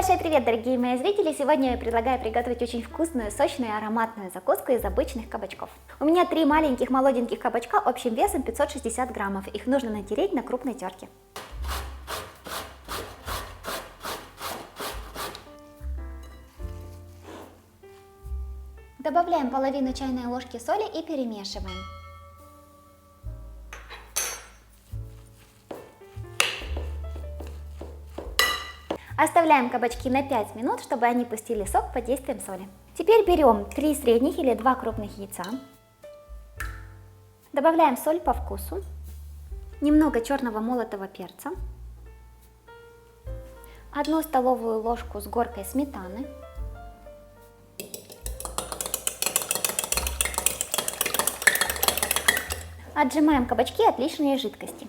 Большой привет, дорогие мои зрители! Сегодня я предлагаю приготовить очень вкусную, сочную и ароматную закуску из обычных кабачков. У меня 3 маленьких молоденьких кабачка общим весом 560 граммов. Их нужно натереть на крупной терке. Добавляем половину чайной ложки соли и перемешиваем. Оставляем кабачки на 5 минут, чтобы они пустили сок под действием соли. Теперь берем 3 средних или 2 крупных яйца. Добавляем соль по вкусу, немного черного молотого перца, 1 столовую ложку с горкой сметаны, отжимаем кабачки от лишней жидкости.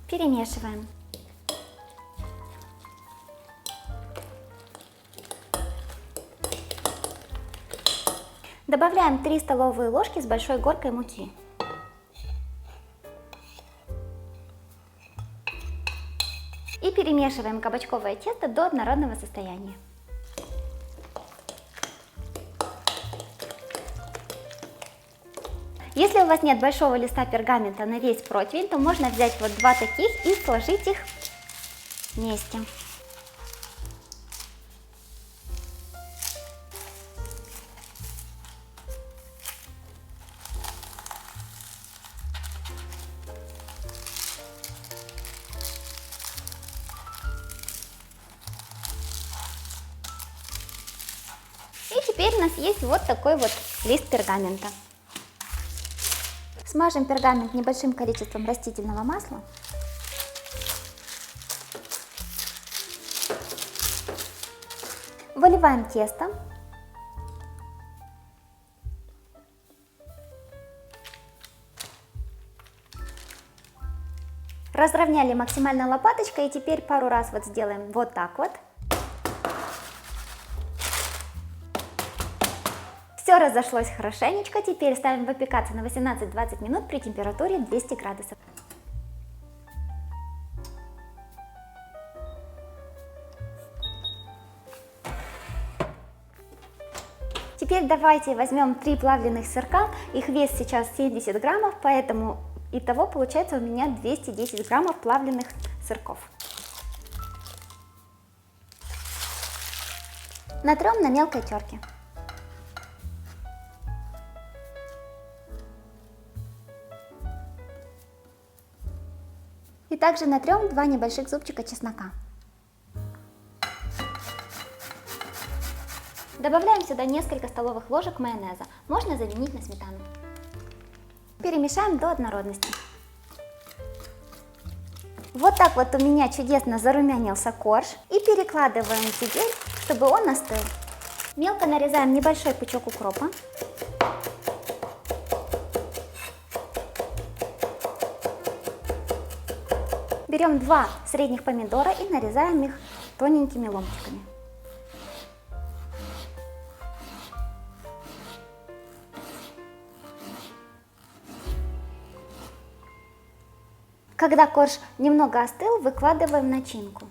Перемешиваем. Добавляем 3 столовые ложки с большой горкой муки. И перемешиваем кабачковое тесто до однородного состояния. Если у вас нет большого листа пергамента на весь противень, то можно взять вот 2 таких и сложить их вместе. И теперь у нас есть вот такой вот лист пергамента. Смажем пергамент небольшим количеством растительного масла. Выливаем тесто. Разровняли максимально лопаточкой и теперь пару раз вот сделаем вот так вот. Все разошлось хорошенечко, теперь ставим выпекаться на 18-20 минут при температуре 200 градусов. Теперь давайте возьмем 3 плавленых сырка, их вес сейчас 70 граммов, поэтому итого получается у меня 210 граммов плавленых сырков. Натрем на мелкой терке. И также натрем 2 небольших зубчика чеснока. Добавляем сюда несколько столовых ложек майонеза, можно заменить на сметану. Перемешаем до однородности. Вот так вот у меня чудесно зарумянился корж. И перекладываем теперь, чтобы он остыл. Мелко нарезаем небольшой пучок укропа. Берем 2 средних помидора и нарезаем их тоненькими ломтиками. Когда корж немного остыл, выкладываем начинку.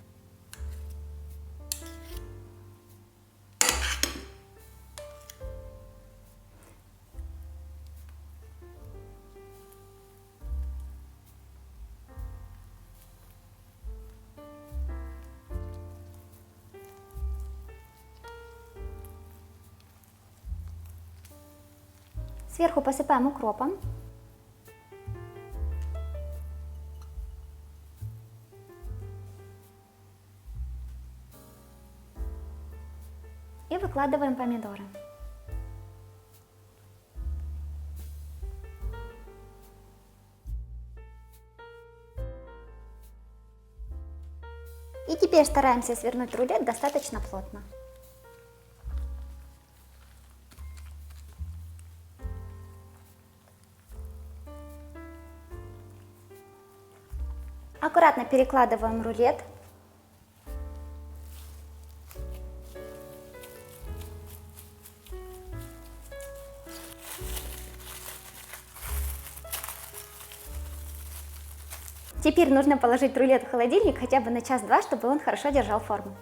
Сверху посыпаем укропом. И выкладываем помидоры. И теперь стараемся свернуть рулет достаточно плотно. Аккуратно перекладываем рулет Теперь нужно положить рулет в холодильник хотя бы на час-два, чтобы он хорошо держал форму.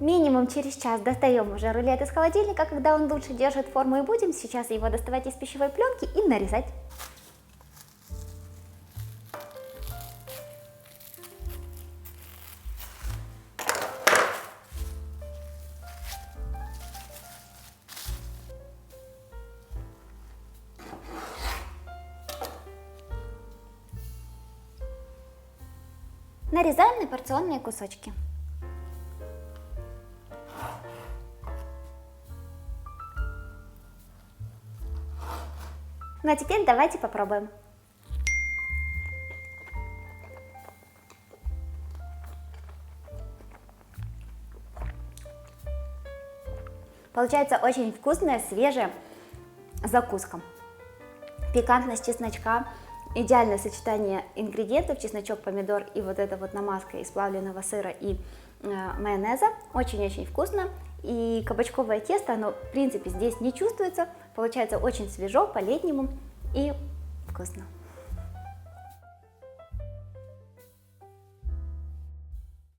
Минимум через час достаем уже рулет из холодильника, когда он лучше держит форму, и будем сейчас его доставать из пищевой пленки и нарезать. Нарезаем на порционные кусочки. Ну а теперь давайте попробуем. Получается очень вкусная, свежая закуска. Пикантность чесночка, идеальное сочетание ингредиентов: чесночок, помидор и вот эта вот намазка из плавленного сыра и майонеза. Очень-очень вкусно. И кабачковое тесто, оно в принципе здесь не чувствуется. Получается очень свежо, по-летнему и вкусно.